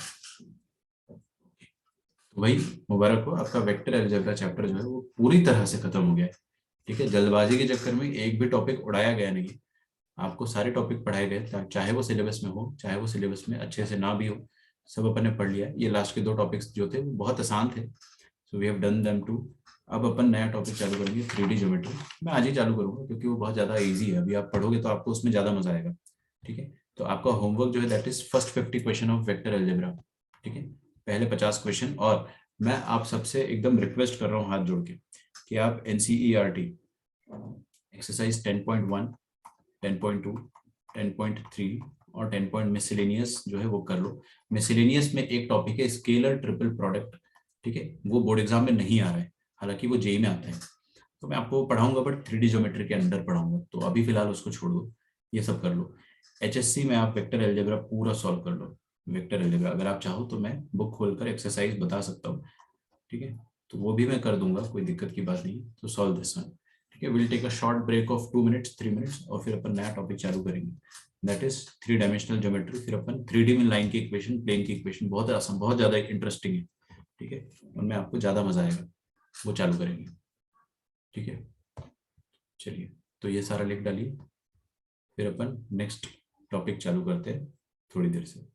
तो भाई मुबारक हो, आपका वेक्टर अलजेब्रा चैप्टर जो है वो पूरी तरह से खत्म हो गया है, ठीक है। जल्दबाजी के चक्कर में एक भी टॉपिक उड़ाया गया नहीं, आपको सारे टॉपिक पढ़ाए गए, चाहे वो सिलेबस में हो चाहे वो सिलेबस में अच्छे से ना भी हो, सब अपन ने पढ़ लिया। ये लास्ट के 2 टॉपिक्स जो थे वो बहुत आसान थे, so we have done them too. अब अपन नया टॉपिक चालू करेंगे 3D ज्योमेट्री। मैं आज ही चालू करूंगा क्योंकि वो बहुत ज़्यादा इजी है, अभी आप पढ़ोगे तो आपको उसमें ज़्यादा मजा आएगा, ठीक है। तो आपका होमवर्क जो है that is first 50 question of vector algebra, ठीक है, पहले 50 क्वेश्चन। और मैं आप सबसे एकदम रिक्वेस्ट कर रहा हूँ हाथ जोड़ के कि आप एनसीईआरटी एक्सरसाइज 10.1, 10.2, 10.3 और 10 पॉइंट मिसलेनियस जो है वो कर लो। मिसलेनियस में एक टॉपिक है स्केलर ट्रिपल प्रोडक्ट, ठीक है, वो बोर्ड एग्जाम में नहीं आ रहा है, हालांकि वो जेई में आता है, तो मैं आपको पढ़ाऊंगा बट 3D ज्योमेट्री के अंदर पढ़ाऊंगा, तो अभी फिलहाल उसको छोड़ दो, ये सब कर लो। एचएससी में आप वेक्टर अलजेब्रा पूरा सॉल्व कर लो। वेक्टर अलजेब्रा अगर आप चाहो तो मैं बुक खोलकर एक्सरसाइज बता सकता हूँ, ठीक है, तो वो भी मैं कर दूंगा, कोई दिक्कत की बात नहीं। तो सॉल्व दिस वन, ठीक है। Will take a short break of 2 minutes 3 minutes और फिर अपन नया टॉपिक चालू करेंगे, दैट इज 3 डायमेंशनल ज्योमेट्री। फिर अपन 3D में लाइन की इक्वेशन, प्लेन की इक्वेशन, बहुत आसान, बहुत ज्यादा इंटरेस्टिंग है, ठीक है, उनमें आपको ज्यादा मजा आएगा, वो चालू करेंगे, ठीक है। चलिए, तो ये सारा लिख डालिए, फिर अपन नेक्स्ट टॉपिक चालू करते हैं थोड़ी देर से।